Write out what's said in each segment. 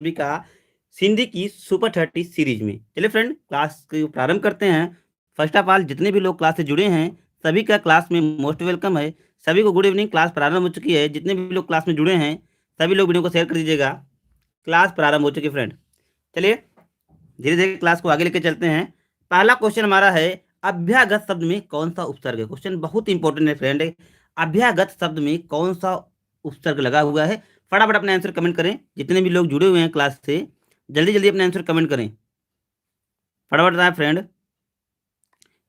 सभी का सिंधी की सुपर 30 सीरीज में। चलिए फ्रेंड, क्लास को प्रारंभ करते हैं। फर्स्ट ऑफ ऑल, जितने भी लोग क्लास से जुड़े हैं सभी का क्लास में मोस्ट वेलकम है। सभी को गुड इवनिंग। क्लास प्रारंभ हो चुकी है। जितने भी लोग क्लास में जुड़े हैं सभी लोग वीडियो को शेयर कर दीजिएगा। क्लास प्रारंभ हो चुकी है फ्रेंड। चलिए धीरे धीरे क्लास को आगे लेके चलते हैं। पहला क्वेश्चन हमारा है, अभ्यागत शब्द में कौन सा उपसर्ग है। क्वेश्चन बहुत इंपॉर्टेंट है फ्रेंड। अभ्यागत शब्द में कौन सा उपसर्ग लगा हुआ है। फटाफट अपने आंसर कमेंट करें। जितने भी लोग जुड़े हुए हैं क्लास से जल्दी जल्दी अपने आंसर कमेंट करें। फटाफट बताएं फ्रेंड,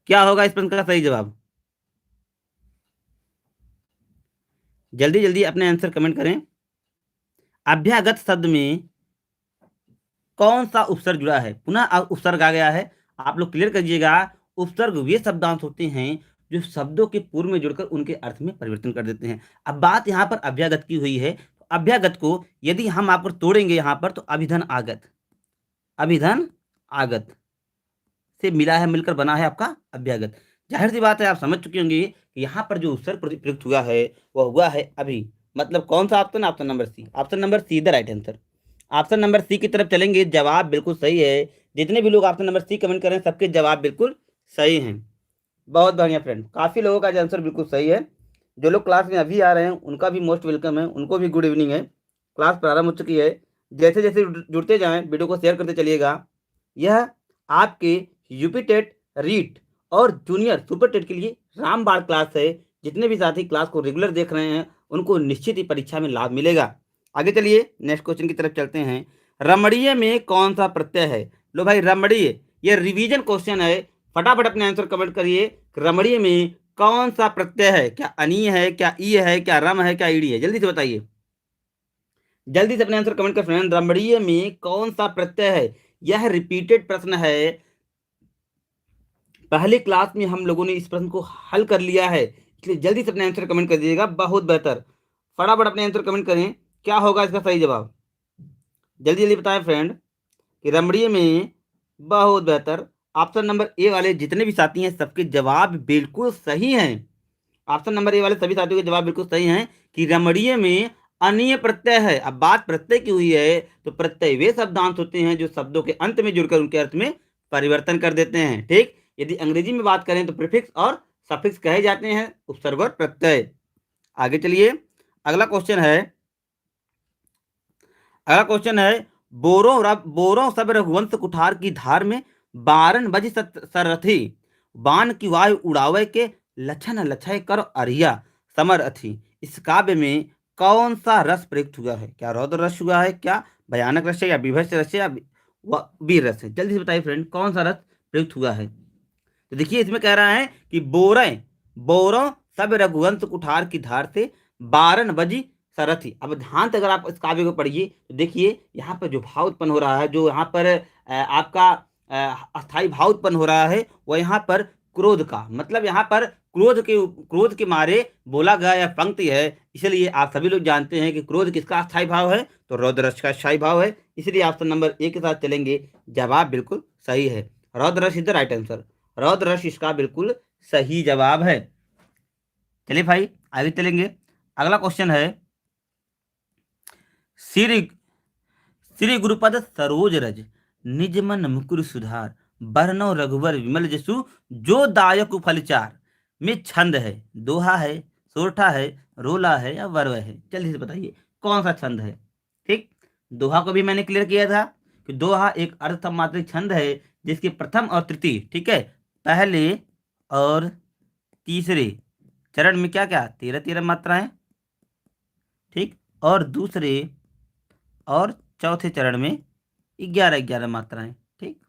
क्या होगा इस प्रश्न का सही जवाब। जल्दी जल्दी अपने आंसर कमेंट करें। अभ्यागत शब्द में कौन सा उपसर्ग जुड़ा है। पुनः उपसर्ग आ गया है, आप लोग क्लियर करिएगा। उपसर्ग वे शब्दांश होते हैं जो शब्दों के पूर्व में जुड़कर उनके अर्थ में परिवर्तन कर देते हैं। अब बात यहाँ पर अभ्यागत की हुई है। अभ्यागत को यदि हम आप तोड़ेंगे यहाँ पर तो अभिधन आगत, अभिधन आगत से मिला है, मिलकर बना है आपका अभ्यागत। जाहिर सी बात है, आप समझ चुके होंगे कि यहाँ पर जो उपसर्ग प्रयुक्त हुआ है वह हुआ है अभी। मतलब कौन सा option? Option number C. Option number C the right answer. Option number C की तरफ चलेंगे। जवाब बिल्कुल सही है। जितने भी लोग ऑप्शन नंबर सी कमेंट करें सबके जवाब बिल्कुल सही हैं। बहुत बढ़िया फ्रेंड, काफ़ी लोगों का आंसर बिल्कुल सही है। जो लोग क्लास में अभी आ रहे हैं उनका भी मोस्ट वेलकम है, उनको भी गुड इवनिंग है। क्लास प्रारंभ हो चुकी है। जैसे जैसे जुड़ते जाएं वीडियो को शेयर करते चलिएगा। यह आपके यूपी टेट, रीट और जूनियर सुपर टेट के लिए रामबाण क्लास है। जितने भी साथी क्लास को रेगुलर देख रहे हैं उनको निश्चित ही परीक्षा में लाभ मिलेगा। आगे चलिए नेक्स्ट क्वेश्चन की तरफ चलते हैं। रमणीय में कौन सा प्रत्यय है। लो भाई, रमणीय, ये रिवीजन क्वेश्चन है। फटाफट अपने आंसर कमेंट करिए। रमणीय में कौन सा प्रत्यय है। क्या अनीय है, क्या ई है, क्या रम है, क्या ईडी है। जल्दी से बताइए। जल्दी से अपने आंसर कमेंट कर फ्रेंड। रमणीय में कौन सा प्रत्यय है। यह रिपीटेड प्रश्न है। पहले क्लास में हम लोगों ने इस प्रश्न को हल कर लिया है, इसलिए जल्दी से अपने आंसर कमेंट कर दीजिएगा। बहुत बेहतर, फटाफट अपने आंसर कमेंट करें। क्या होगा इसका सही जवाब, जल्दी जल्दी बताएं फ्रेंड कि रमणीय में। बहुत बेहतर, ऑप्शन नंबर ए वाले जितने भी साथी हैं सबके जवाब बिल्कुल सही हैं। ऑप्शन नंबर ए वाले सभी साथियों के जवाब बिल्कुल सही हैं कि रमणीय में अनीय प्रत्यय है। अब बात प्रत्यय की हुई है तो प्रत्यय वे शब्दांश होते हैं जो शब्दों के अंत में जुड़कर उनके अर्थ में परिवर्तन कर देते हैं। ठीक, यदि अंग्रेजी में बात करें तो प्रीफिक्स और सफिक्स कहे जाते हैं उपसर्ग और प्रत्यय। आगे चलिए, अगला क्वेश्चन है। अगला क्वेश्चन है, बोरों सब रघुवंश कुठार की धार में बारन बज सरथी बाण की वायु उड़ावे के लक्षण लक्षय कर अरिया समर अथी। इस काव्य में कौन सा रस प्रयुक्त हुआ है। क्या रौद्र रस हुआ है, क्या भयानक रस है, या बीभत्स रस है, या वीर रस है। जल्दी से बताइए फ्रेंड, कौन सा रस प्रयुक्त हुआ है। तो देखिए इसमें कह रहा है कि बोरों सब रघुवंश कुठार की धार से बारन बजी सरथी। अब ध्यान से अगर आप इस काव्य को पढ़िए तो देखिए यहाँ पर जो भाव उत्पन्न हो रहा है, जो यहाँ पर आपका अस्थाई भाव उत्पन्न हो रहा है वह यहाँ पर क्रोध का, मतलब यहाँ पर क्रोध के मारे बोला गया यह पंक्ति है। इसलिए आप सभी लोग जानते हैं कि क्रोध किसका अस्थाई भाव है, तो रौद्र रस का अस्थाई भाव है। इसलिए ऑप्शन नंबर ए के साथ चलेंगे। जवाब बिल्कुल सही है, रौद्र रस इज द राइट आंसर। रौद्र रस इसका बिल्कुल सही जवाब है। चलिए भाई आगे चलेंगे। अगला क्वेश्चन है, श्री श्री गुरुपद सरोज रज निज मन मुकुर सुधार बरनौ रघुवर विमल जसु जो दायक फलचार में छंद है, दोहा है, सोरठा है, रोला है, या वर्व है। जल्दी से बताइए कौन सा छंद है। ठीक, दोहा को भी मैंने क्लियर किया था कि दोहा एक अर्धसमात्रिक छंद है जिसके प्रथम और तृतीय, ठीक है, पहले और तीसरे चरण में क्या क्या 13-13 मात्राएं, ठीक, और दूसरे और चौथे चरण में 11-11 मात्राएं। ठीक,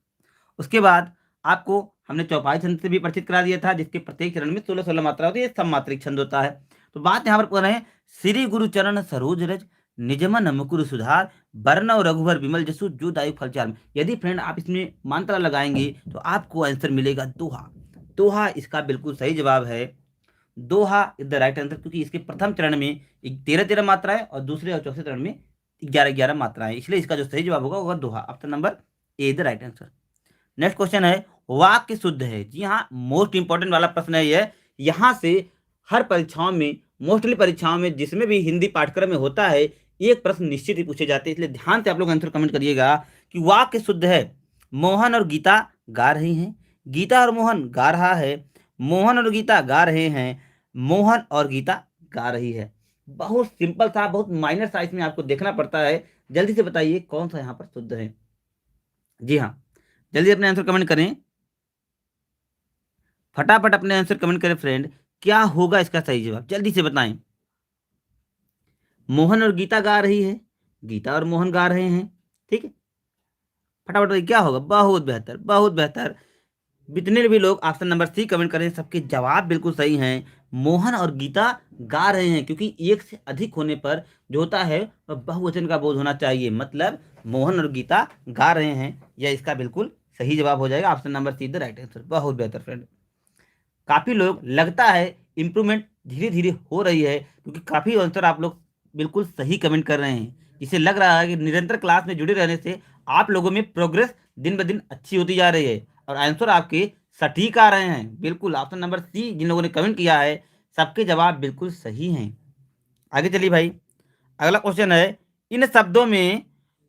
उसके बाद आपको हमने चौपाई छंद से भी परिचित करा दिया था जिसके प्रत्येक चरण में 16-16 मात्रा होती है, सममात्रिक छंद होता है। तो बात यहाँ पर कर रहे हैं, श्री गुरु चरण सरोज रज निजमन मुकुर सुधार बरनौ रघुवर विमल जसु जो दायु फलचार। यदि फ्रेंड आप इसमें मात्रा लगाएंगे तो आपको आंसर मिलेगा दोहा। दोहा इसका बिल्कुल सही जवाब है। दोहा इज द राइट आंसर, क्योंकि इसके प्रथम चरण में 13-13 मात्राएं और दूसरे और चौथे चरण में 11-11 मात्राएं, इसलिए इसका जो सही जवाब होगा वह Doha. Option number A the right answer. Next question है, वाक्य शुद्ध है। जी हाँ, मोस्ट इंपॉर्टेंट वाला प्रश्न है यह। यहाँ से हर परीक्षाओं में, मोस्टली परीक्षाओं में जिसमें भी हिंदी पाठ्यक्रम में होता है, एक प्रश्न निश्चित ही पूछे जाते हैं, इसलिए ध्यान से आप लोग आंसर कमेंट करिएगा कि वाक्य शुद्ध है। मोहन और गीता गा रही हैं, गीता और मोहन गा रहा है, मोहन और गीता गा रहे हैं, मोहन और गीता गा रही है। बहुत सिंपल था, बहुत माइनर सा इसमें आपको देखना पड़ता है। जल्दी से बताइए कौन सा यहाँ पर शुद्ध है। जी हाँ, जल्दी अपने आंसर कमेंट करें, फटाफट अपने आंसर कमेंट करें फ्रेंड। क्या होगा इसका सही जवाब, जल्दी से बताएं। मोहन और गीता गा रही है, गीता और मोहन गा रहे हैं, ठीक है। फटाफट बताइए क्या होगा। बहुत बेहतर, बहुत बेहतर। जितने भी लोग ऑप्शन नंबर सी कमेंट करें सबके जवाब बिल्कुल सही हैं। मोहन और गीता गा रहे हैं, क्योंकि एक से अधिक होने पर जो होता है वह बहुवचन का बोध होना चाहिए, मतलब मोहन और गीता गा रहे हैं। यह इसका बिल्कुल सही जवाब हो जाएगा, option number C the right answer. बहुत बेहतर फ्रेंड। काफ़ी लोग लगता है इम्प्रूवमेंट धीरे धीरे हो रही है, क्योंकि काफ़ी आंसर आप लोग बिल्कुल सही कमेंट कर रहे हैं। इसे लग रहा है कि निरंतर क्लास में जुड़े रहने से आप लोगों में प्रोग्रेस दिन ब दिन अच्छी होती जा रही है और आंसर आपके सटीक आ रहे हैं। बिल्कुल ऑप्शन नंबर सी जिन लोगों ने कमेंट किया है सबके जवाब बिल्कुल सही हैं। आगे चलिए भाई, अगला क्वेश्चन है, इन शब्दों में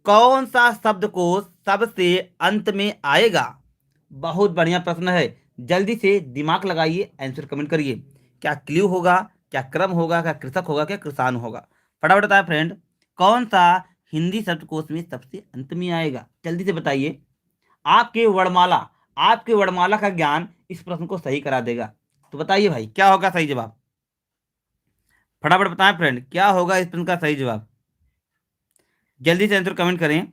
कौन सा शब्द को सबसे अंत में आएगा। बहुत बढ़िया प्रश्न है, जल्दी से दिमाग लगाइए, आंसर कमेंट करिए। क्या क्ल्यू होगा, क्या क्रम होगा, क्या कृषक होगा, क्या किसान होगा। फटाफट बताया फ्रेंड, कौन सा हिंदी शब्दकोश में सबसे अंत में आएगा, जल्दी से बताइए। आपके वर्णमाला का ज्ञान इस प्रश्न को सही करा देगा। तो बताइए भाई क्या होगा सही जवाब, फटाफट बताएं फ्रेंड, क्या होगा इस प्रश्न का सही जवाब। जल्दी से आंसर कमेंट करें।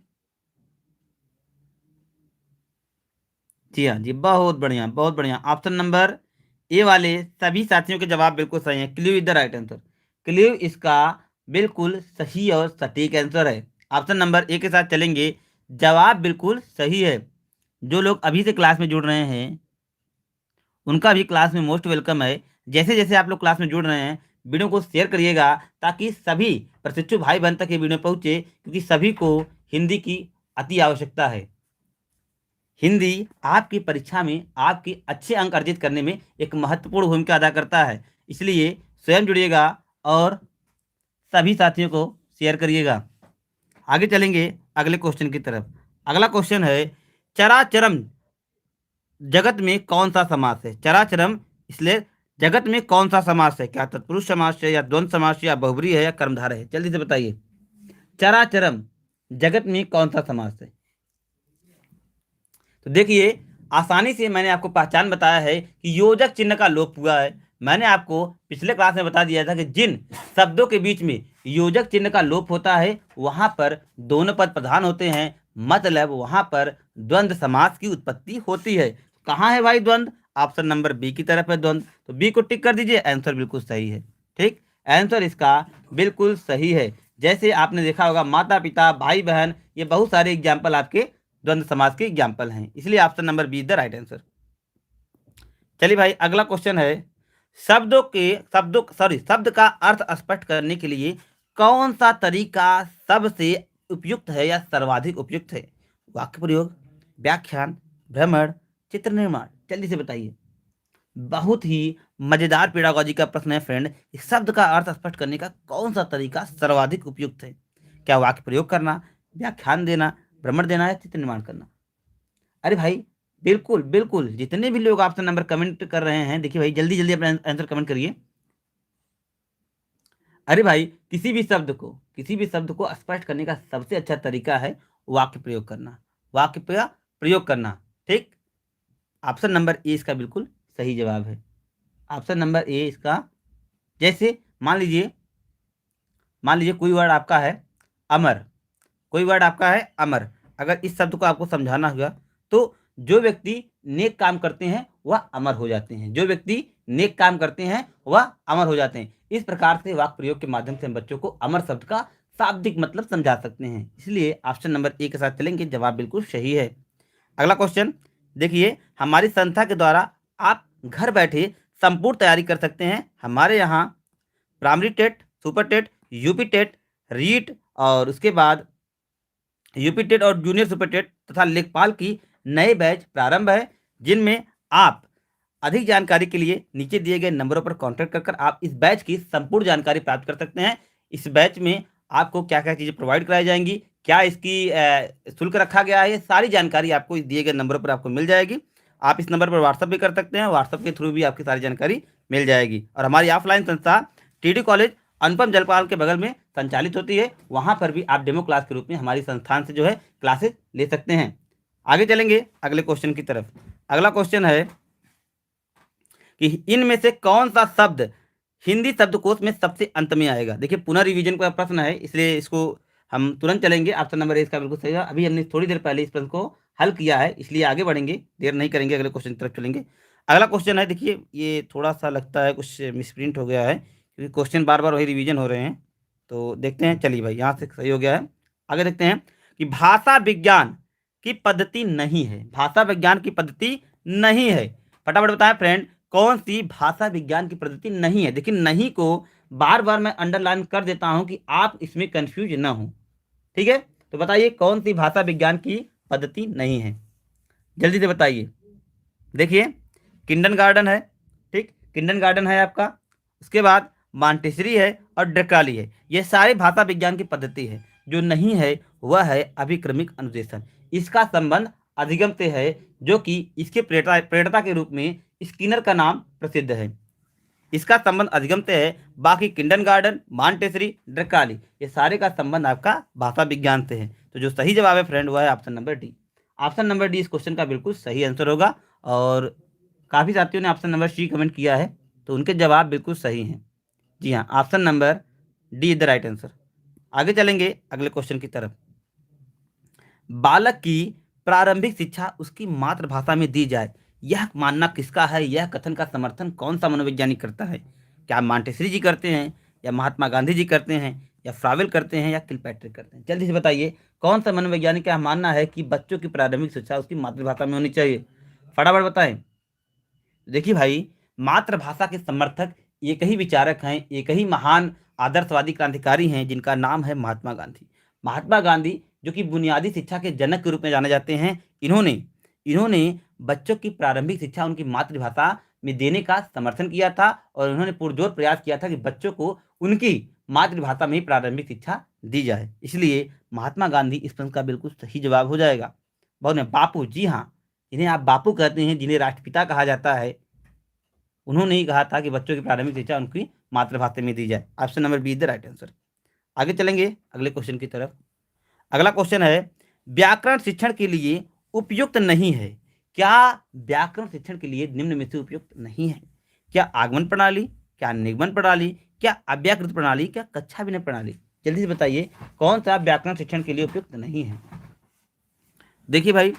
जी हाँ जी, बहुत बढ़िया, बहुत बढ़िया। ऑप्शन नंबर ए वाले सभी साथियों के जवाब बिल्कुल सही हैं। Clue is the right answer. Clue इसका बिल्कुल सही और सटीक आंसर है। ऑप्शन नंबर ए के साथ चलेंगे, जवाब बिल्कुल सही है। जो लोग अभी से क्लास में जुड़ रहे हैं उनका भी क्लास में मोस्ट वेलकम है। जैसे जैसे आप लोग क्लास में जुड़ रहे हैं वीडियो को शेयर करिएगा, ताकि सभी प्रशिक्षु भाई बहन तक ये वीडियो पहुंचे, क्योंकि सभी को हिंदी की अति आवश्यकता है। हिंदी आपकी परीक्षा में आपके अच्छे अंक अर्जित करने में एक महत्वपूर्ण भूमिका अदा करता है, इसलिए स्वयं जुड़िएगा और सभी साथियों को शेयर करिएगा। आगे चलेंगे अगले क्वेश्चन की तरफ। अगला क्वेश्चन है, चराचरम जगत में कौन सा समास है। चराचरम इसलिए जगत में कौन सा समास है, क्या तत्पुरुष समास है, या द्वंद्व समास है, या बहुब्री है, या कर्मधारय है। जल्दी से बताइए, चराचरम जगत में कौन सा समास है। तो देखिए, आसानी से मैंने आपको पहचान बताया है कि योजक चिन्ह का लोप हुआ है। मैंने आपको पिछले क्लास में बता दिया था कि जिन शब्दों के बीच में योजक चिन्ह का लोप होता है वहां पर दोनों पद प्रधान होते हैं, मतलब वहां पर द्वंद्व समास की उत्पत्ति होती है। कहाँ है भाई द्वंद्व, ऑप्शन नंबर बी की तरफ है द्वंद्व, तो बी को टिक कर दीजिए, आंसर बिल्कुल सही है। ठीक, आंसर इसका बिल्कुल सही है। जैसे आपने देखा होगा माता पिता भाई बहन, ये बहुत सारे एग्जाम्पल आपके द्वंद्व समास के एग्जाम्पल हैं, इसलिए option number B is the right answer. चलिए भाई, अगला क्वेश्चन है, शब्द का अर्थ स्पष्ट करने के लिए कौन सा तरीका सबसे उपयुक्त है या सर्वाधिक उपयुक्त है। वाक्य प्रयोग, व्याख्यान, भ्रमण, चित्र निर्माण। जल्दी से बताइए। बहुत ही मजेदार पेडागोजी का प्रश्न है फ्रेंड, इस शब्द का अर्थ स्पष्ट करने का कौन सा तरीका सर्वाधिक उपयुक्त है। क्या वाक्य प्रयोग करना, व्याख्यान देना, भ्रमण देना, या चित्र निर्माण करना। अरे भाई बिल्कुल बिल्कुल, जितने भी लोग ऑप्शन नंबर कमेंट कर रहे हैं, देखिए भाई जल्दी जल्दी अपना आंसर कमेंट करिए। अरे भाई, किसी भी शब्द को स्पष्ट करने का सबसे अच्छा तरीका है वाक्य प्रयोग करना, वाक्य का प्रयोग करना। ठीक, ऑप्शन नंबर ए इसका बिल्कुल सही जवाब है। ऑप्शन नंबर ए इसका, जैसे मान लीजिए कोई वर्ड आपका है अमर, कोई वर्ड आपका है अमर। अगर इस शब्द को आपको समझाना हुआ तो जो व्यक्ति नेक काम करते हैं वह अमर हो जाते हैं, जो व्यक्ति नेक काम करते हैं वह अमर हो जाते हैं। इस प्रकार से वाक्य प्रयोग के माध्यम से हम बच्चों को अमर शब्द का शाब्दिक मतलब समझा सकते हैं, इसलिए ऑप्शन नंबर ए के साथ चलेंगे, जवाब बिल्कुल सही है। अगला क्वेश्चन देखिए, हमारी संस्था के द्वारा आप घर बैठे संपूर्ण तैयारी कर सकते हैं। हमारे यहाँ primary TET, super TET, UP TET, REET और उसके बाद यूपी टेट और जूनियर सुपर टेट तथा लेखपाल की नए बैच प्रारंभ है, जिनमें आप अधिक जानकारी के लिए नीचे दिए गए नंबरों पर कांटेक्ट कर आप इस बैच की संपूर्ण जानकारी प्राप्त कर सकते हैं। इस बैच में आपको क्या क्या चीज़ें प्रोवाइड कराई जाएंगी, क्या इसकी शुल्क रखा गया है, ये सारी जानकारी आपको इस दिए गए नंबर पर आपको मिल जाएगी। आप इस नंबर पर व्हाट्सअप भी कर सकते हैं, व्हाट्सअप के थ्रू भी आपकी सारी जानकारी मिल जाएगी। और हमारी ऑफलाइन संस्था टीडी कॉलेज अनुपम जलपाल के बगल में संचालित होती है, वहाँ पर भी आप डेमो क्लास के रूप में हमारी संस्थान से जो है क्लासेस ले सकते हैं। आगे चलेंगे अगले क्वेश्चन की तरफ। अगला क्वेश्चन है कि इनमें से कौन सा शब्द हिंदी शब्दकोश में सबसे अंत में आएगा। देखिए पुनर्रिवीजन का प्रश्न है, इसलिए इसको हम तुरंत चलेंगे। ऑप्शन नंबर ए इसका बिल्कुल सही है। अभी हमने थोड़ी देर पहले इस प्रश्न को हल किया है, इसलिए आगे बढ़ेंगे, देर नहीं करेंगे, अगले क्वेश्चन की तरफ चलेंगे। अगला क्वेश्चन है, देखिए ये थोड़ा सा लगता है कुछ मिसप्रिंट हो गया है, क्योंकि क्वेश्चन बार बार वही रिवीजन हो रहे हैं। तो देखते हैं, चलिए भाई यहाँ से सही हो गया है। आगे देखते हैं कि भाषा विज्ञान की पद्धति नहीं है, भाषा विज्ञान की पद्धति नहीं है। फटाफट बताएं फ्रेंड, कौन सी भाषा विज्ञान की पद्धति नहीं है। देखिए नहीं को बार बार मैं अंडरलाइन कर देता हूं कि आप इसमें कंफ्यूज ना हो, ठीक है। तो बताइए कौन सी भाषा विज्ञान की पद्धति नहीं है, जल्दी से बताइए। देखिए किंडरगार्टन है, ठीक, किंडरगार्टन है आपका, उसके बाद मॉन्टेसरी है और ड्रकाली है। ये सारे भाषा विज्ञान की पद्धति है। जो नहीं है वह है अभिक्रमिक अनुदेशन। इसका संबंध अधिगम से है, जो कि इसके प्रेरणा के रूप में स्किनर का नाम प्रसिद्ध है। इसका संबंध अधिगम से है। बाकी किंडरगार्टन, मॉन्टेसरी, ड्रकाली, ये सारे का संबंध आपका भाषा विज्ञान से है। तो जो सही जवाब है फ्रेंड वह है option number D. Option number D इस क्वेश्चन का बिल्कुल सही आंसर होगा। और काफ़ी साथियों ने ऑप्शन नंबर सी कमेंट किया है, तो उनके जवाब बिल्कुल सही हैं। जी हाँ, option number D is the right answer. आगे चलेंगे अगले क्वेश्चन की तरफ। बालक की प्रारंभिक शिक्षा उसकी मातृभाषा में दी जाए, यह मानना किसका है। यह कथन का समर्थन कौन सा मनोवैज्ञानिक करता है। क्या मॉन्टेसरी जी करते हैं, या महात्मा गांधी जी करते हैं, या फ्रावेल करते हैं, या किलपैट्रिक करते हैं। जल्दी से बताइए कौन सा मनोवैज्ञानिक का मानना है कि बच्चों की प्रारंभिक शिक्षा उसकी मातृभाषा में होनी चाहिए। फटाफट बताएं। देखिए भाई, मातृभाषा के समर्थक एक ही विचारक हैं, एक ही महान आदर्शवादी क्रांतिकारी हैं, जिनका नाम है महात्मा गांधी। महात्मा गांधी जो कि बुनियादी शिक्षा के जनक के रूप में जाने जाते हैं, इन्होंने बच्चों की प्रारंभिक शिक्षा उनकी मातृभाषा में देने का समर्थन किया था, और उन्होंने पुरजोर प्रयास किया था कि बच्चों को उनकी मातृभाषा में ही प्रारंभिक शिक्षा दी जाए। इसलिए महात्मा गांधी इस प्रश्न का बिल्कुल सही जवाब हो जाएगा। बहुत ने बापू, जी हाँ, इन्हें आप बापू कहते हैं, जिन्हें राष्ट्रपिता कहा जाता है। उन्होंने ही कहा था कि बच्चों की प्रारंभिक शिक्षा उनकी मातृभाषा में दी जाए। Option number B is the right answer. आगे चलेंगे अगले क्वेश्चन की तरफ। अगला क्वेश्चन है, व्याकरण शिक्षण के लिए उपयुक्त नहीं है। क्या व्याकरण शिक्षण के लिए निम्न में से उपयुक्त नहीं है। क्या आगमन प्रणाली, क्या निगमन प्रणाली, क्या अव्याकृत प्रणाली, क्या कक्षा विनय प्रणाली। जल्दी से बताइए कौन सा व्याकरण शिक्षण के लिए उपयुक्त नहीं है। देखिए भाई,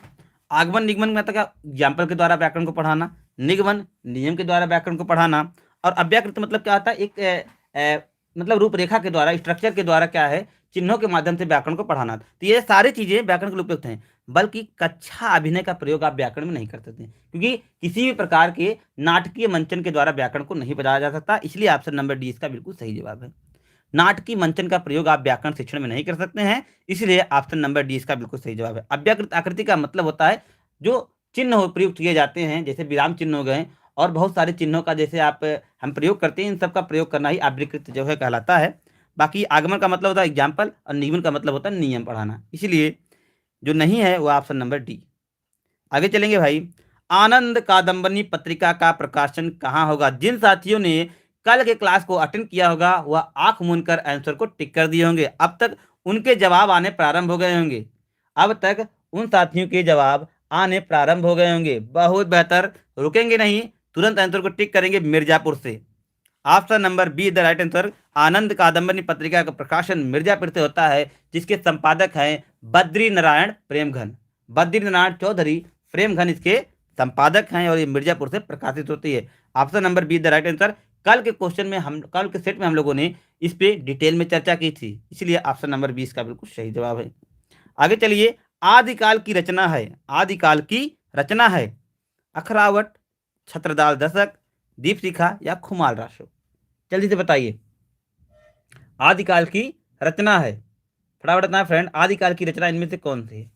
आगमन निगमन मतलब क्या, एग्जाम्पल के द्वारा व्याकरण को पढ़ाना, निगमन नियम के द्वारा व्याकरण को पढ़ाना, और अव्याकृत मतलब क्या होता है, एक मतलब रूपरेखा के द्वारा, स्ट्रक्चर के द्वारा क्या है, चिन्हों के माध्यम से व्याकरण को पढ़ाना। तो ये सारी चीजें व्याकरण के लिए उपयुक्त हैं, बल्कि कक्षा अभिनय का प्रयोग आप व्याकरण में नहीं कर सकते, क्योंकि किसी भी प्रकार के नाटकीय मंचन के द्वारा व्याकरण को नहीं पढ़ाया जा सकता। इसलिए ऑप्शन नंबर डी इसका बिल्कुल सही जवाब है। नाटकीय मंचन का प्रयोग आप व्याकरण शिक्षण में नहीं कर सकते हैं, इसलिए ऑप्शन नंबर डी इसका बिल्कुल सही जवाब है। अव्याकृत आकृति का मतलब होता है जो चिन्ह प्रयुक्त किए जाते हैं, जैसे विराम चिन्ह हो गए, और बहुत सारे चिन्हों का जैसे हम प्रयोग करते हैं, इन सब का प्रयोग करना ही अव्याकृत जो है कहलाता है। बाकी आगमन का मतलब होता है एग्जाम्पल, और निगमन का मतलब होता है नियम पढ़ाना। इसलिए जो नहीं है वो ऑप्शन नंबर डी। आगे चलेंगे भाई। आनंद कादम्बनी पत्रिका का प्रकाशन कहाँ होगा। जिन साथियों ने कल के क्लास को अटेंड किया होगा वह आंख मूंदकर आंसर को टिक कर दिए होंगे। अब तक उनके जवाब आने प्रारंभ हो गए होंगे। अब तक उन साथियों के जवाब आने प्रारंभ हो गए होंगे। बहुत बेहतर, रुकेंगे नहीं, तुरंत आंसर को टिक करेंगे मिर्जापुर से। Option number B the right answer. Anand Kadambini पत्रिका का प्रकाशन मिर्जापुर से होता है, जिसके संपादक हैं बद्री नारायण प्रेमघन। बद्री नारायण चौधरी प्रेमघन इसके संपादक हैं, और ये मिर्जापुर से प्रकाशित होती है। Option number B the right answer. कल के क्वेश्चन में कल के सेट में हम लोगों ने इस पे डिटेल में चर्चा की थी, इसलिए ऑप्शन नंबर 20 का बिल्कुल सही जवाब है। आगे चलिए। आदिकाल की रचना है, आदिकाल की रचना है अखरावट, छत्रदाल दशक, दीपशिखा, या खुमाल राशो। जल्दी से बताइए आदिकाल की रचना है। फटाफट बताना फ्रेंड, आदिकाल की रचना इनमें से कौन सी है।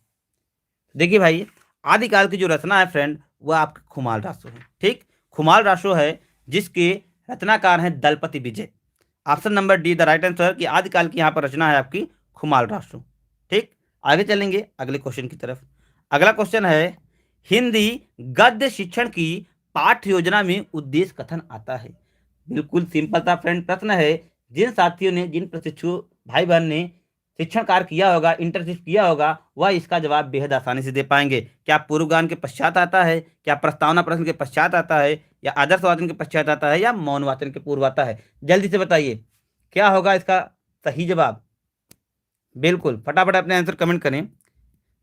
देखिए भाई, आदिकाल की जो रचना है फ्रेंड वह आपका खुमाल राशो है। ठीक, खुमाल राशो है, जिसके रचनाकार हैं Dalpati Vijay. Option number D the right answer कि आदिकाल की यहाँ पर रचना है आपकी खुमाल राष्ट्र। ठीक, आगे चलेंगे अगले क्वेश्चन की तरफ। अगला क्वेश्चन है हिंदी गद्य शिक्षण की पाठ्य योजना में उद्देश्य कथन आता है। बिल्कुल सिंपल सा फ्रेंड प्रश्न है। जिन साथियों ने, जिन प्रशिक्षु भाई बहन ने शिक्षण कार्य किया होगा, इंटर्नशिप किया होगा, वह इसका जवाब बेहद आसानी से दे पाएंगे। क्या पूर्वगान के पश्चात आता है, क्या प्रस्तावना प्रश्न के पश्चात आता है, या आदर्श वाचन के पश्चात आता है, या मौन वाचन के पूर्व आता है? जल्दी से बताइए क्या होगा इसका सही जवाब। बिल्कुल फटाफट अपने आंसर कमेंट करें।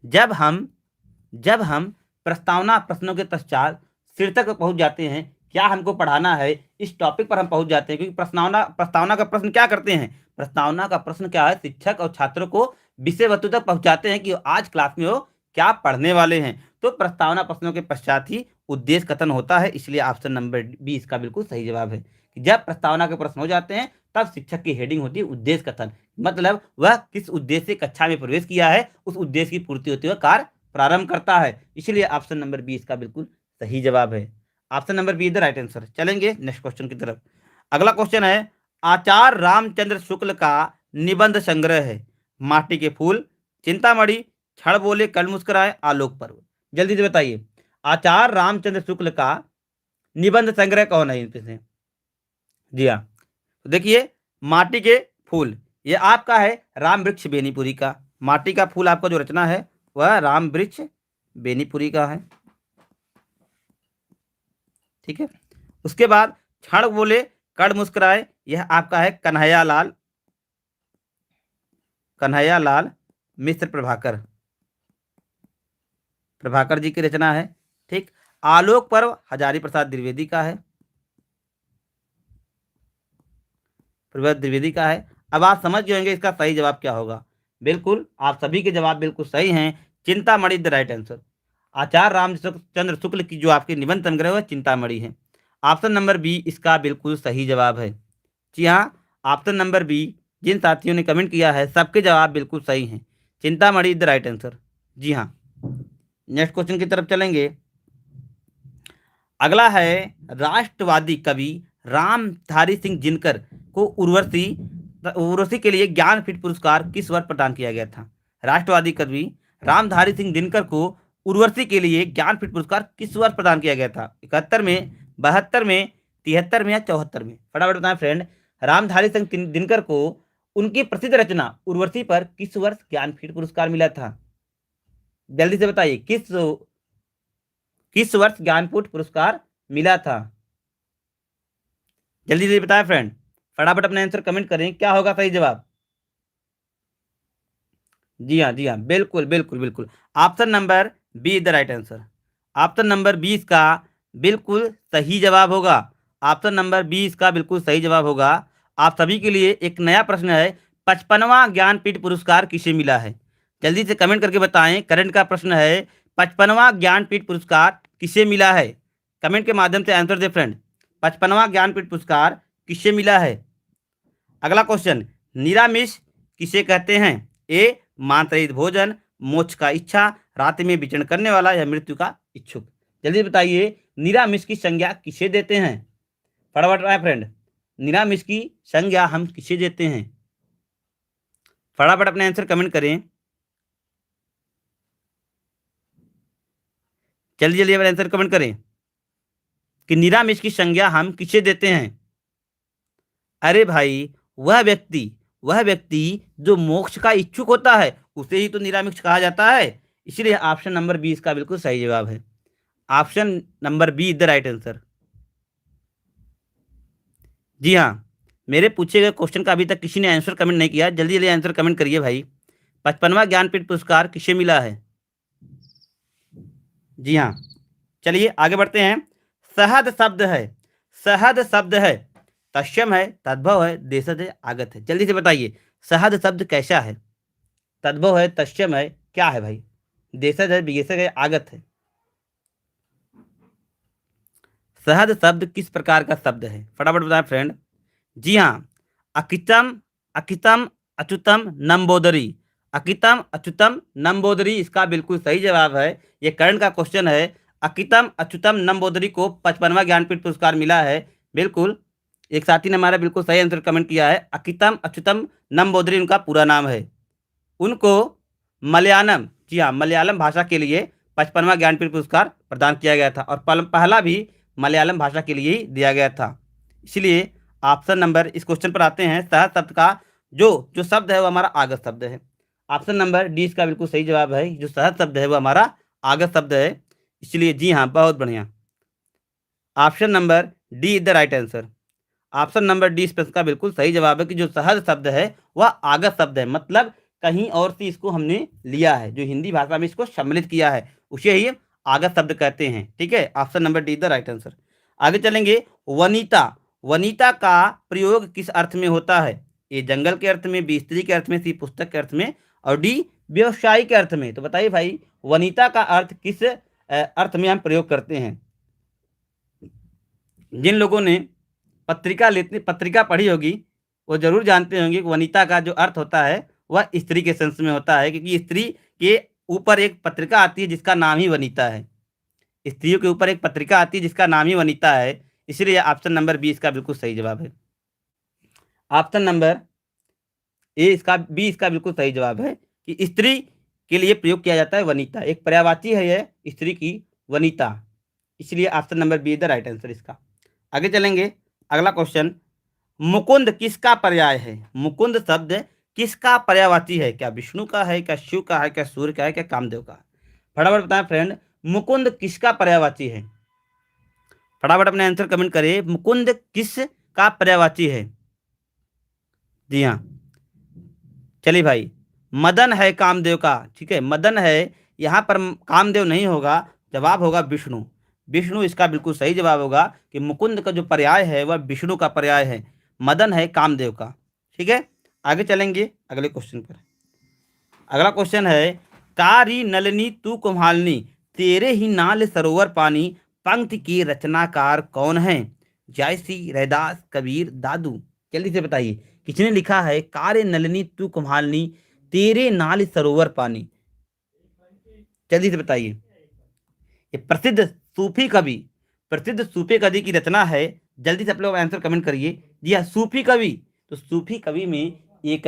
जब हम प्रस्तावना प्रश्नों के पश्चात शीर्षक पर पहुंच जाते हैं, क्या हमको पढ़ाना है, इस टॉपिक पर हम पहुंच जाते हैं। क्योंकि प्रस्तावना का प्रश्न क्या करते हैं, प्रस्तावना का प्रश्न क्या है, शिक्षक और छात्रों को विषय वस्तु तक पहुंचाते हैं कि आज क्लास में वो क्या पढ़ने वाले हैं। तो प्रस्तावना प्रश्नों के पश्चात ही उद्देश्य कथन होता है, इसलिए ऑप्शन नंबर बी इसका बिल्कुल सही जवाब है कि जब प्रस्तावना के प्रश्न हो जाते हैं तब शिक्षक की हेडिंग होती है उद्देश्य कथन। मतलब वह किस उद्देश्य से कक्षा में प्रवेश किया है, उस उद्देश्य की पूर्ति होते हुए कार्य प्रारंभ करता है। इसलिए ऑप्शन नंबर बी इसका बिल्कुल सही जवाब है। Option number B is the right answer. चलेंगे नेक्स्ट क्वेश्चन की तरफ। अगला क्वेश्चन है आचार्य रामचंद्र शुक्ल का निबंध संग्रह है माटी के फूल, चिंतामणि, क्षण बोले कल मुस्कुराए, आलोक पर्व। जल्दी से बताइए आचार्य रामचंद्र शुक्ल का निबंध संग्रह कौन है इनमें से? जी हाँ, तो देखिए माटी के फूल ये आपका है राम वृक्ष बेनीपुरी का। माटी का फूल आपका जो रचना है वह राम वृक्ष बेनीपुरी का है। ठीक है, उसके बाद क्षण बोले कड़ मुस्कुराए यह आपका है कन्हैया लाल मिश्र प्रभाकर जी की रचना है। ठीक, आलोक पर्व हजारी प्रसाद द्विवेदी का है, द्विवेदी का है। अब आप समझ गए होंगे इसका सही जवाब क्या होगा। बिल्कुल आप सभी के जवाब बिल्कुल सही हैं। Chintamani the right answer. Acharya Ramchandra Shukla की जो आपकी निबंध संग्रह है चिंतामणि है। ऑप्शन नंबर बी इसका बिल्कुल सही जवाब है। जी हाँ, ऑप्शन नंबर बी जिन साथियों ने कमेंट किया है सबके जवाब बिल्कुल सही हैं। Chintamani the right answer. जी हाँ, नेक्स्ट क्वेश्चन की तरफ चलेंगे। अगला है राष्ट्रवादी कवि रामधारी सिंह दिनकर को उर्वशी के लिए ज्ञानपीठ पुरस्कार किस वर्ष प्रदान किया गया था? राष्ट्रवादी कवि रामधारी सिंह दिनकर को उर्वशी के लिए ज्ञानपीठ पुरस्कार किस वर्ष प्रदान किया गया था? 71 में, 72 में, 73 में, या 74 में? फटाफट बताएं फ्रेंड। रामधारी सिंह दिनकर को उनकी प्रसिद्ध रचना उर्वशी पर किस वर्ष ज्ञानपीठ पुरस्कार मिला था? जल्दी से बताइए किस वर्ष ज्ञानपीठ पुरस्कार मिला था? जल्दी से बताएं फ्रेंड, फटाफट अपना आंसर कमेंट करें क्या होगा सही जवाब। जी हाँ, जी हाँ, बिल्कुल बिल्कुल बिल्कुल option number B is the right answer. Option number 20 का बिल्कुल सही जवाब होगा। ऑप्शन नंबर 20 का बिल्कुल सही जवाब होगा। आप सभी के लिए एक नया प्रश्न है, 55वां ज्ञानपीठ पुरस्कार किसे मिला है? जल्दी से कमेंट करके बताएं। करंट का प्रश्न है 55वां ज्ञानपीठ पुरस्कार किसे मिला है? कमेंट के माध्यम से आंसर दे फ्रेंड। 55वां ज्ञानपीठ पुरस्कार किसे मिला है? अगला क्वेश्चन, निरामिष किसे कहते हैं? ए मांस रहित भोजन, मोक्ष का इच्छा, रात में विचरण करने वाला, या मृत्यु का इच्छुक? जल्दी बताइए निरामिष की संज्ञा किसे देते हैं? फटाफट आए फ्रेंड, निरामिष की संज्ञा हम किसे देते हैं? फटाफट अपने आंसर कमेंट करें। जल्दी जल्दी अपने आंसर कमेंट करें कि निरामिष की संज्ञा हम किसे देते हैं? अरे भाई वह व्यक्ति जो मोक्ष का इच्छुक होता है उसे ही तो निरामिष कहा जाता है। इसलिए ऑप्शन नंबर बी इसका बिल्कुल सही जवाब है। Option number B the right answer. जी हाँ, मेरे पूछे गए क्वेश्चन का अभी तक किसी ने आंसर कमेंट नहीं किया। जल्दी जल्दी आंसर कमेंट करिए भाई। 55वां ज्ञानपीठ पुरस्कार किसे मिला है? जी हाँ, चलिए आगे बढ़ते हैं। सहद शब्द है, तत्सम है, तद्भव है, देशज है, आगत है। जल्दी से बताइए सहद शब्द कैसा है? तद्भव है, तत्सम है, क्या है भाई? देशज है, विशेषक है, आगत है? सहद शब्द किस प्रकार का शब्द है? फटाफट बताएं फ्रेंड। जी हाँ, अकितम अच्युतम नंबोदरी। अकितम अच्युतम नंबोदरी इसका बिल्कुल सही जवाब है। ये करंट का क्वेश्चन है। अकितम अच्युतम नंबोदरी को 55वां ज्ञानपीठ पुरस्कार मिला है। बिल्कुल एक साथी ने हमारा बिल्कुल सही आंसर कमेंट किया है, अकितम अच्युतम नंबूदरी उनका पूरा नाम है। उनको मलयालम, जी हाँ, मलयालम भाषा के लिए 55वां ज्ञानपीठ पुरस्कार प्रदान किया गया था, और पहला भी मलयालम भाषा के लिए ही दिया गया था। इसलिए ऑप्शन नंबर, इस क्वेश्चन पर आते हैं, सहज शब्द का जो जो शब्द है वो हमारा आगत शब्द है। ऑप्शन नंबर डी इसका बिल्कुल सही जवाब है, जो सहज शब्द है वो हमारा आगत शब्द है। इसलिए जी हाँ, बहुत बढ़िया, option number D is the right answer. Option number D इस प्रश्न का बिल्कुल सही जवाब है कि जो सहज शब्द है वह आगत शब्द है, मतलब कहीं और से इसको हमने लिया है, जो हिंदी भाषा में इसको सम्मिलित किया है उसे ही आगत शब्द कहते हैं। ठीक है, option number D the right answer. आगे चलेंगे, वनिता, वनिता का प्रयोग किस अर्थ में होता है? ए जंगल के अर्थ में, बी स्त्री के अर्थ में, सी पुस्तक के अर्थ में, और डी व्यवसायी के अर्थ में। तो बताइए भाई, वनिता का अर्थ किस अर्थ में हम प्रयोग करते हैं? जिन लोगों ने पत्रिका पढ़ी होगी वो जरूर जानते होंगे कि वनिता का जो अर्थ होता है वह स्त्री के सेंस में होता है, क्योंकि स्त्री के ऊपर एक पत्रिका आती है जिसका नाम ही वनिता है। स्त्रियों के ऊपर एक पत्रिका आती है जिसका नाम ही वनिता है, इसलिए ऑप्शन नंबर बी इसका बिल्कुल सही जवाब है। ऑप्शन नंबर बी इसका बिल्कुल सही जवाब है कि स्त्री के लिए प्रयोग किया जाता है वनिता, एक पर्यायवाची है यह स्त्री की, वनिता। इसलिए option number B the right answer इसका। आगे चलेंगे, अगला क्वेश्चन, मुकुंद किसका पर्याय है? मुकुंद शब्द किसका पर्यायवाची है? क्या विष्णु का है, क्या शिव का है, क्या सूर्य का है, क्या कामदेव का? फटाफट बताएं फ्रेंड, मुकुंद किसका पर्यायवाची है? फटाफट अपने आंसर कमेंट करिए, मुकुंद किस का पर्यायवाची है? जी हाँ, चलिए भाई, मदन है कामदेव का। ठीक है, मदन है, यहाँ पर कामदेव नहीं होगा, जवाब होगा विष्णु। विष्णु इसका बिल्कुल सही जवाब होगा कि मुकुंद का जो पर्याय है वह विष्णु का पर्याय है, मदन है कामदेव का। ठीक है, आगे चलेंगे अगले क्वेश्चन पर। अगला क्वेश्चन है, कारी नलिनी तू कुम्हालनी, तेरे ही नाल सरोवर पानी, पंक्ति की रचनाकार कौन है? जायसी, रैदास, कबीर, दादू। जल्दी से बताइए, किसने लिखा है कार्य नलिनी तू कुम्हालनी, तेरे नाल सरोवर पानी? जल्दी से बताइए। ये प्रसिद्ध सूफी कवि की रचना है। जल्दी से आप लोग आंसर कमेंट करिए। जी हाँ, सूफी कवि। तो सूफी कवि में एक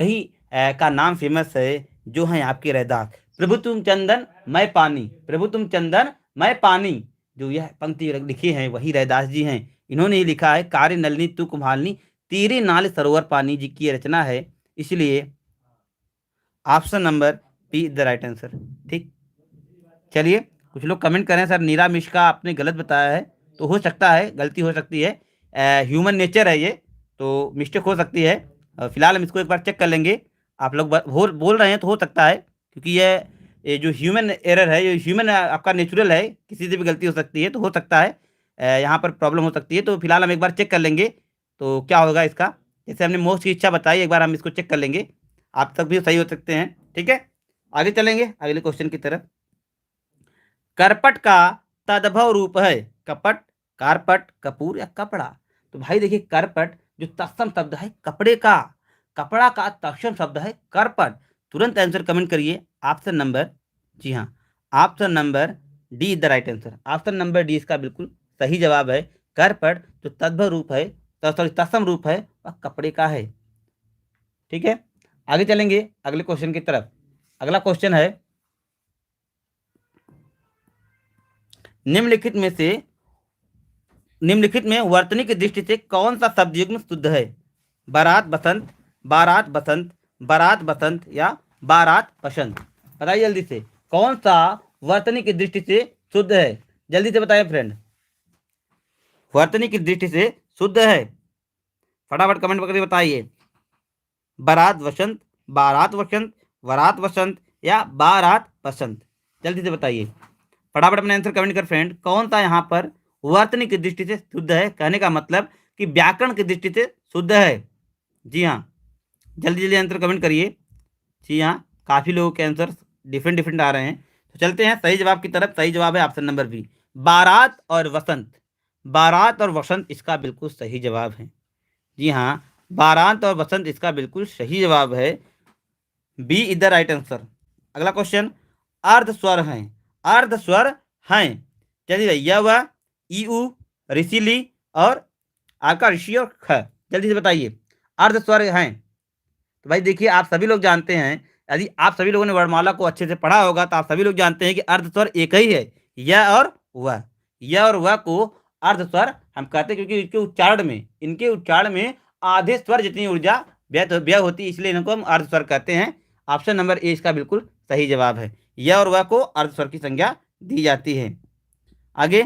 ही का नाम फेमस है, जो है आपके रैदास। प्रभु तुम चंदन मैं पानी, प्रभु तुम चंदन मैं पानी, जो यह पंक्ति लिखी है वही रैदास जी हैं। इन्होंने ये लिखा है कार्य नलिनी तू कुम्हालनी, तेरे नाल सरोवर पानी जी की रचना है। इसलिए option number B the right answer. ठीक, चलिए कुछ लोग कमेंट करें, सर नीरा मिश्रा आपने गलत बताया है। तो हो सकता है, गलती हो सकती है, ह्यूमन नेचर है ये, तो मिस्टेक हो सकती है। फिलहाल हम इसको एक बार चेक कर लेंगे। आप लोग बोल रहे हैं तो हो सकता है, क्योंकि ये जो ह्यूमन एरर है, ये ह्यूमन आपका नेचुरल है, किसी से भी गलती हो सकती है, तो हो सकता है यहाँ पर प्रॉब्लम हो सकती है। तो फिलहाल हम एक बार चेक कर लेंगे तो क्या होगा इसका। जैसे हमने मोस्ट की इच्छा बताई, एक बार हम इसको चेक कर लेंगे, आप तक भी सही हो सकते हैं। ठीक है, आगे चलेंगे अगले क्वेश्चन की तरफ। करपट का तद्भव रूप है, कपट, कारपट, कपूर या कपड़ा? तो भाई देखिए, करपट जो तत्सम शब्द है कपड़े का, कपड़ा का तत्सम शब्द है करपट। तुरंत आंसर कमेंट करिए, ऑप्शन नंबर, जी हाँ, option number D is the right answer. Option number D इसका बिल्कुल सही जवाब है। करपट जो तद्भव रूप है, सॉरी तत्सम रूप है, वह कपड़े का है। ठीक है, आगे चलेंगे अगले क्वेश्चन की तरफ। अगला क्वेश्चन है, निम्नलिखित में वर्तनी की दृष्टि से कौन सा शब्द युग्म शुद्ध है? बारात बसंत, बारात बसंत, बारात बसंत या बारात बसंत? बताइए जल्दी से, कौन सा वर्तनी की दृष्टि से शुद्ध है? जल्दी से बताइए फ्रेंड, वर्तनी की दृष्टि से शुद्ध है, फटाफट कमेंट करके बताइए। बारात वसंत, बारात वसंत, वरात वसंत या बारात बसंत? जल्दी से बताइए, फटाफट अपने आंसर कमेंट कर फ्रेंड। कौन सा यहाँ पर वर्तनी की दृष्टि से शुद्ध है? कहने का मतलब कि व्याकरण की दृष्टि से शुद्ध है। जी हाँ, जल्दी जल्दी आंसर कमेंट करिए। जी हाँ, काफ़ी लोगों के आंसर डिफरेंट आ रहे हैं। तो चलते हैं सही जवाब की तरफ। सही जवाब है ऑप्शन नंबर बी, बारात और वसंत। बारात और वसंत इसका बिल्कुल सही जवाब है। जी हाँ, बारात और वसंत इसका बिल्कुल सही जवाब है। B is the right answer. अगला क्वेश्चन, अर्ध स्वर हैं, अर्ध स्वर हैं, चलिए यह, ईऊ, ऋषिली और आपका ऋषि और ख, जल्दी से बताइए। अर्ध स्वर हैं तो भाई देखिए, आप सभी लोग जानते हैं, यदि आप सभी लोगों ने वर्णमाला को अच्छे से पढ़ा होगा तो आप सभी लोग जानते हैं कि अर्ध स्वर एक ही है, य और व। य और व को अर्ध स्वर हम कहते हैं, क्योंकि इनके उच्चारण में आधे स्वर जितनी ऊर्जा व्यय होती है, इसलिए इनको हम अर्ध स्वर कहते हैं। ऑप्शन नंबर ए इसका बिल्कुल सही जवाब है। य और व को अर्ध स्वर की संज्ञा दी जाती है। आगे,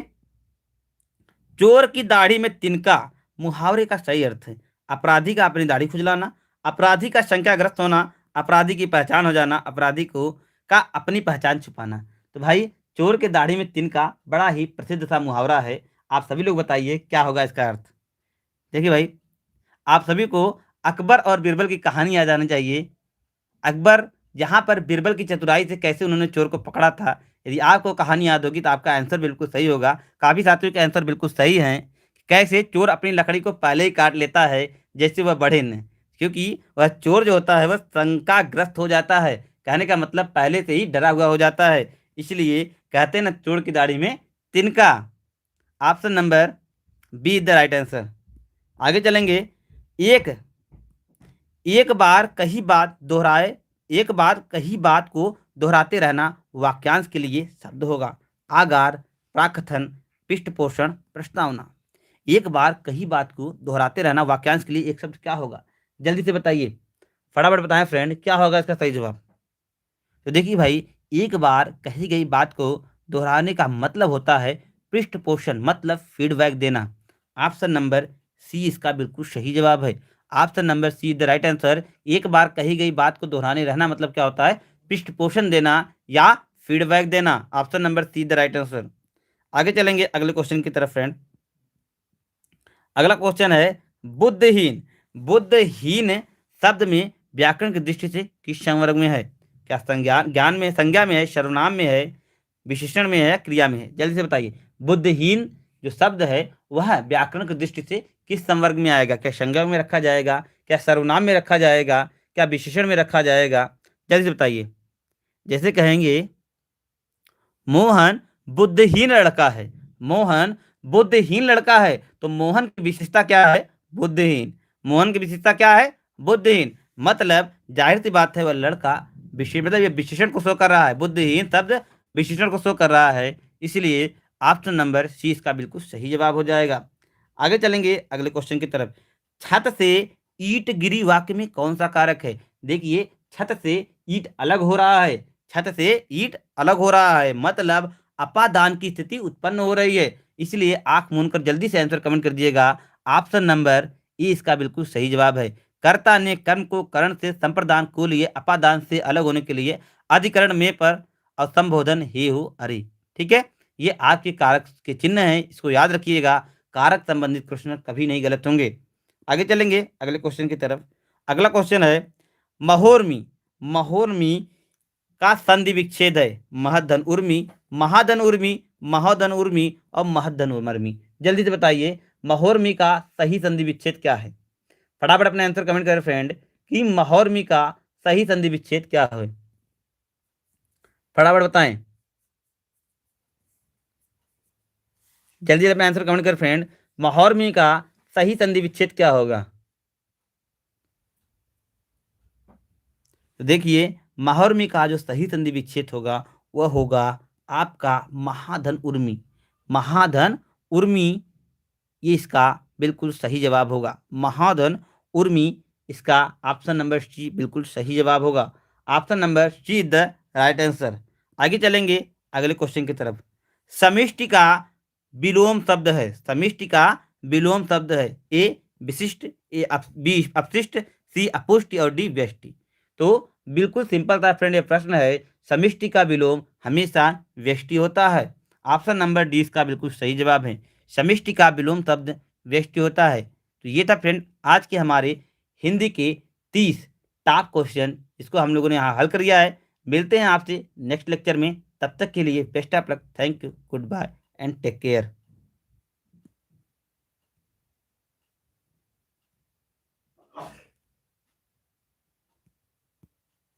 चोर की दाढ़ी में तिनका मुहावरे का सही अर्थ है। अपराधी का अपनी दाढ़ी खुजलाना, अपराधी का शंकाग्रस्त होना, अपराधी की पहचान हो जाना, अपराधी को का अपनी पहचान छुपाना। तो भाई, चोर के दाढ़ी में तिनका बड़ा ही प्रसिद्ध सा मुहावरा है। आप सभी लोग बताइए क्या होगा इसका अर्थ। देखिए भाई, आप सभी को अकबर और बीरबल की कहानी याद आनी चाहिए। अकबर यहाँ पर बीरबल की चतुराई से कैसे उन्होंने चोर को पकड़ा था। यदि आपको कहानी याद होगी तो आपका आंसर बिल्कुल सही होगा। काफ़ी साथियों के आंसर बिल्कुल सही हैं। कैसे चोर अपनी लकड़ी को पहले ही काट लेता है जैसे वह बढ़े न, क्योंकि वह चोर जो होता है वह शंकाग्रस्त हो जाता है। कहने का मतलब पहले से ही डरा हुआ हो जाता है, इसलिए कहते हैं ना, चोर की दाढ़ी में तिनका। Option number B is the right answer. आगे चलेंगे। एक एक बार कही बात दोहराए एक बार कही बात को दोहराते रहना वाक्यांश के लिए शब्द होगा। आगार, प्राकथन, पृष्ठपोषण, प्रस्तावना। एक बार कही बात को दोहराते रहना वाक्यांश के लिए एक शब्द क्या होगा, जल्दी से बताइए, फटाफट बताएं फ्रेंड, क्या होगा इसका सही जवाब। तो देखिए भाई, एक बार कही गई बात को दोहराने का मतलब होता है पृष्ठपोषण, मतलब फीडबैक देना। ऑप्शन नंबर सी इसका बिल्कुल सही जवाब है। Option number C the right answer. एक बार कही गई बात को दोहराने रहना मतलब क्या होता है, पृष्ठपोषण देना या फीडबैक देना। Option number C the right answer. आगे चलेंगे अगले क्वेश्चन की तरफ फ्रेंड। अगला क्वेश्चन है बुद्धहीन। बुद्धहीन शब्द में व्याकरण की दृष्टि से किस संवर्ग में है? क्या संज्ञा में है, सर्वनाम में है, विशेषण में है, क्रिया में है? जल्दी से बताइए। बुद्धहीन जो शब्द है वह व्याकरण की दृष्टि से किस संवर्ग में आएगा? क्या संज्ञा में रखा जाएगा, क्या सर्वनाम में रखा जाएगा, क्या विशेषण में रखा जाएगा? जल्दी से बताइए। जैसे कहेंगे मोहन बुद्धहीन लड़का है, मोहन बुद्धहीन लड़का है, तो मोहन की विशेषता क्या है? बुद्धहीन। मोहन की विशेषता क्या है? बुद्धहीन। मतलब जाहिर सी बात है वह लड़का मतलब ये विशेषण को शो कर रहा है। बुद्धहीन शब्द विशेषण को शो कर रहा है, इसलिए ऑप्शन नंबर सी इसका बिल्कुल सही जवाब हो जाएगा। आगे चलेंगे अगले क्वेश्चन की तरफ। छत से ईंट गिरी वाक्य में कौन सा कारक है? देखिए, छत से ईंट अलग हो रहा है, छत से ईंट अलग हो रहा है, मतलब अपादान की स्थिति उत्पन्न हो रही है, इसलिए आंख मूंद कर जल्दी से आंसर कमेंट कर दिएगा। ऑप्शन नंबर ई इसका बिल्कुल सही जवाब है। कर्ता ने कर्म को करण से संप्रदान को लिए अपादान से अलग होने के लिए अधिकरण में पर और संबोधन हे हो अरे। ठीक है, ये आपके कारक के चिन्ह हैं, इसको याद रखिएगा। कारक संबंधित प्रश्न कभी नहीं गलत होंगे। आगे चलेंगे अगले क्वेश्चन की तरफ। अगला क्वेश्चन है महोर्मी। महोर्मी का संधि विच्छेद है महधन उर्मी, महाधन उर्मी, महोधन उर्मी और महधन उर्मी। जल्दी से बताइए महोर्मी का सही संधि विच्छेद क्या है? फटाफट अपने आंसर कमेंट करें फ्रेंड कि महोर्मी का सही संधि विच्छेद क्या है। फटाफट बताएं, जल्दी से अपने आंसर कमेंट करें फ्रेंड। महोर्मी का सही संधि विच्छेद क्या होगा? तो देखिए, महोर्मी का जो सही संधि विच्छेद होगा वह होगा आपका महाधन उर्मी। महाधन उर्मी, ये इसका बिल्कुल सही जवाब होगा। महाधन उर्मी इसका ऑप्शन नंबर सी बिल्कुल सही जवाब होगा। Option number C the right answer. आगे चलेंगे अगले क्वेश्चन की तरफ। समिष्टि का विलोम शब्द है, समिष्टि का विलोम शब्द है। ए विशिष्ट, बी अपशिष्ट, सी अपुष्टि और डी व्यष्टि। तो बिल्कुल सिंपल था फ्रेंड, ये प्रश्न है समिष्टि का विलोम हमेशा व्यष्टि होता है। ऑप्शन नंबर डी इसका बिल्कुल सही जवाब है। समिष्टि का विलोम शब्द व्यष्टि होता है। तो ये था फ्रेंड आज के हमारे हिंदी के 30 टॉप क्वेश्चन, इसको हम लोगों ने यहाँ हल कर दिया है। मिलते हैं आपसे नेक्स्ट लेक्चर में, तब तक के लिए best of luck, thank you, goodbye and take care.